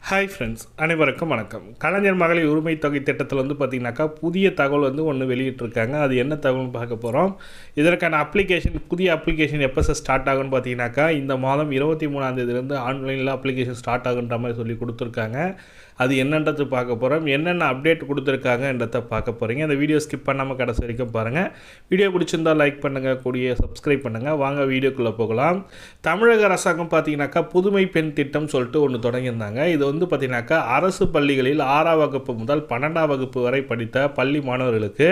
Hi friends, அனைவருக்கும் வணக்கம். கலைஞர் மகளிர் உரிமை தொகை திட்டத்தில் பார்த்திங்கனாக்கா புதிய தகவல் ஒன்று வெளியிட்டிருக்காங்க. அது என்ன தகவல்னு பார்க்க போகிறோம். இதற்கான புதிய அப்ளிகேஷன் எப்போ ஸ்டார்ட் ஆகும்னு பார்த்தீங்கன்னாக்கா இந்த மாதம் 23ஆம் தேதியிலேருந்து ஆன்லைனில் அப்ளிகேஷன் ஸ்டார்ட் ஆகுன்ற மாதிரி சொல்லி கொடுத்துருக்காங்க. அது என்னன்றது பார்க்க போகிறோம். என்னென்ன அப்டேட் கொடுத்துருக்காங்கன்றதை பார்க்க போகிறீங்க. அந்த வீடியோ ஸ்கிப் பண்ணாமல் கடைசி வரைக்கும் பாருங்கள். வீடியோ பிடிச்சிருந்தால் லைக் பண்ணுங்கள், கூடிய சப்ஸ்கிரைப் பண்ணுங்கள். வாங்க வீடியோக்குள்ளே போகலாம். தமிழக அரசாங்கம் பார்த்தீங்கன்னாக்கா புதுமை பெண் திட்டம் சொல்லிட்டு ஒன்று தொடங்கியிருந்தாங்க. இது பார்த்தீங்கன்னாக்கா அரசு பள்ளிகளில் 6ஆம் வகுப்பு முதல் 12ஆம் வகுப்பு வரை படித்த பள்ளி மாணவர்களுக்கு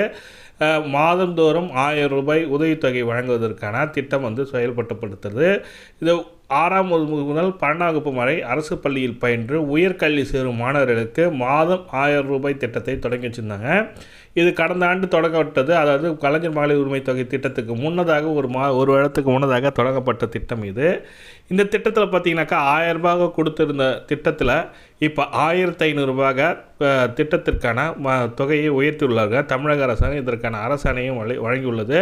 மாதந்தோறும் 1000 ரூபாய் உதவித்தொகை வழங்குவதற்கான திட்டம் செயல்படுத்தப்படுத்துறது. இது 6ஆம் வகுப்பு முதல் 12ஆம் வகுப்பு வரை அரசு பள்ளியில் பயின்று உயர்கல்வி சேரும் மாணவர்களுக்கு மாதம் 1000 ரூபாய் திட்டத்தை தொடங்கி வச்சுருந்தாங்க. இது கடந்த ஆண்டு தொடங்கப்பட்டது. அதாவது கலைஞர் மகளிர் உரிமை தொகை திட்டத்துக்கு முன்னதாக ஒரு வருடத்துக்கு முன்னதாக தொடங்கப்பட்ட திட்டம் இது. இந்த திட்டத்தில் பார்த்தீங்கன்னாக்கா 1000 ரூபாய் கொடுத்திருந்த திட்டத்தில் இப்போ 1500 ரூபாய் திட்டத்திற்கான தொகையை உயர்த்தியுள்ளார்கள். தமிழக அரசாங்கம் இதற்கான அரசாணையும் வழங்கியுள்ளது.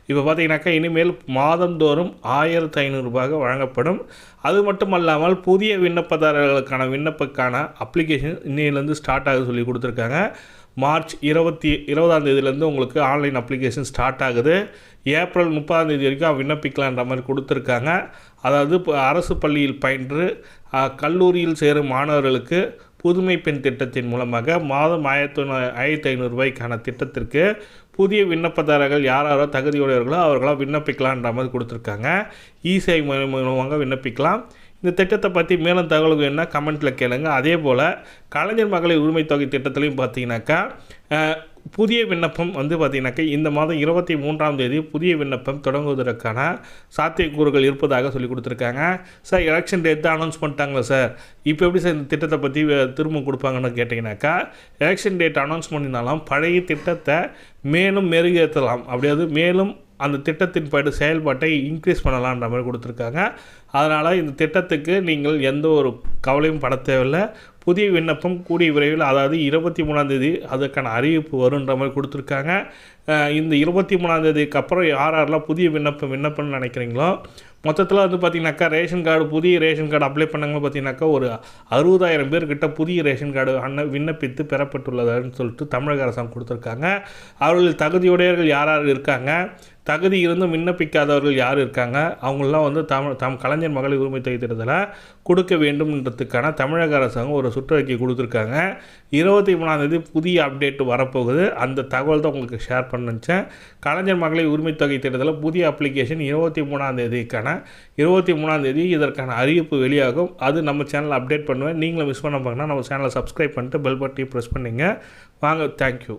இப்போ பார்த்தீங்கன்னாக்கா இனிமேல் மாதந்தோறும் 1500 ரூபாய் வழங்கப்படும். அது மட்டும் அல்லாமல் புதிய விண்ணப்பதாரர்களுக்கான விண்ணப்பக்கான அப்ளிகேஷன் இன்னையிலேருந்து ஸ்டார்ட் ஆகுது சொல்லி கொடுத்துருக்காங்க. மார்ச் 20ஆம் தேதியிலேருந்து உங்களுக்கு ஆன்லைன் அப்ளிகேஷன் ஸ்டார்ட் ஆகுது. ஏப்ரல் 30ஆம் தேதி வரைக்கும் விண்ணப்பிக்கலான்ற மாதிரி கொடுத்துருக்காங்க. அதாவது இப்போ அரசு பள்ளியில் பயின்று கல்லூரியில் சேரும் மாணவர்களுக்கு புதுமை பெண் திட்டத்தின் மூலமாக மாதம் 1500 ரூபாய்க்கான திட்டத்திற்கு புதிய விண்ணப்பதாரர்கள் யாரோ தகுதியுடையவர்களோ அவர்களாக விண்ணப்பிக்கலான்ற மாதிரி கொடுத்துருக்காங்க. இசேவை மூலமாக விண்ணப்பிக்கலாம். இந்த திட்டத்தை பற்றி மேலும் தகவல்கள் என்ன கமெண்ட்டில் கேளுங்க. அதே போல் கலைஞர் மகளிர் உரிமை தொகை திட்டத்திலையும் பார்த்தீங்கன்னாக்கா புதிய விண்ணப்பம் பார்த்திங்கனாக்கா இந்த மாதம் 23ஆம் தேதி புதிய விண்ணப்பம் தொடங்குவதற்கான சாத்தியக்கூறுகள் இருப்பதாக சொல்லி கொடுத்துருக்காங்க. சார், எலெக்ஷன் டேட் தான் அனௌன்ஸ் பண்ணிட்டாங்களா சார், இப்போ எப்படி சார் இந்த திட்டத்தை பற்றி திரும்ப கொடுப்பாங்கன்னு கேட்டிங்கனாக்கா எலெக்ஷன் டேட் அனௌன்ஸ் பண்ணினாலும் பழைய திட்டத்தை மேலும் மெருகேற்றலாம். அப்படியாவது மேலும் அந்த திட்டத்தின் படி செயல்பாட்டை இன்க்ரீஸ் பண்ணலான்ற மாதிரி கொடுத்துருக்காங்க. அதனால் இந்த திட்டத்துக்கு நீங்கள் எந்த ஒரு கவலையும் பட தேவையில்லை. புதிய விண்ணப்பம் கூடிய விரைவில், அதாவது 23ஆம் தேதி அதற்கான அறிவிப்பு வருன்ற மாதிரி கொடுத்துருக்காங்க. இந்த 23ஆம் தேதிக்கு அப்புறம் யாரெல்லாம் புதிய விண்ணப்பம்னு நினைக்கிறீங்களோ மொத்தத்தில் பார்த்திங்கனாக்கா ரேஷன் கார்டு புதிய ரேஷன் கார்டு அப்ளை பண்ணவங்க பார்த்திங்கனாக்கா ஒரு 60,000 பேர்கிட்ட புதிய ரேஷன் கார்டு விண்ணப்பித்து பெறப்பட்டுள்ளதுன்னு சொல்லிட்டு தமிழக அரசாங்கம் கொடுத்துருக்காங்க. அவர்கள் தகுதியுடையவர்கள் யார் இருக்காங்க, தகுதி இருந்தும் விண்ணப்பிக்காதவர்கள் யார் இருக்காங்க, அவங்களெலாம் கலைஞர் மகளிர் உரிமை தொகை திட்டத்தில் கொடுக்க வேண்டும்ன்றதுக்கான தமிழக அரசாங்கம் ஒரு சுற்றறிக்கை கொடுத்துருக்காங்க. 23ஆம் தேதி புதிய அப்டேட் வரப்போகுது. அந்த தகவல் தான் உங்களுக்கு ஷேர் பண்ணிச்சேன். கலைஞர் மகளிர் உரிமை தொகை திட்டத்தில் புதிய அப்ளிகேஷன் 23ஆம் தேதி இதற்கான அறிவிப்பு வெளியாகும். அது நம்ம சேனலில் அப்டேட் பண்ணுவேன். நீங்களும் மிஸ் பண்ண பார்க்கணும் நம்ம சேனலை சப்ஸ்கிரைப் பண்ணிட்டு பெல் பட்டனை ப்ரெஸ் பண்ணிங்க. வாங்க, தேங்க்யூ.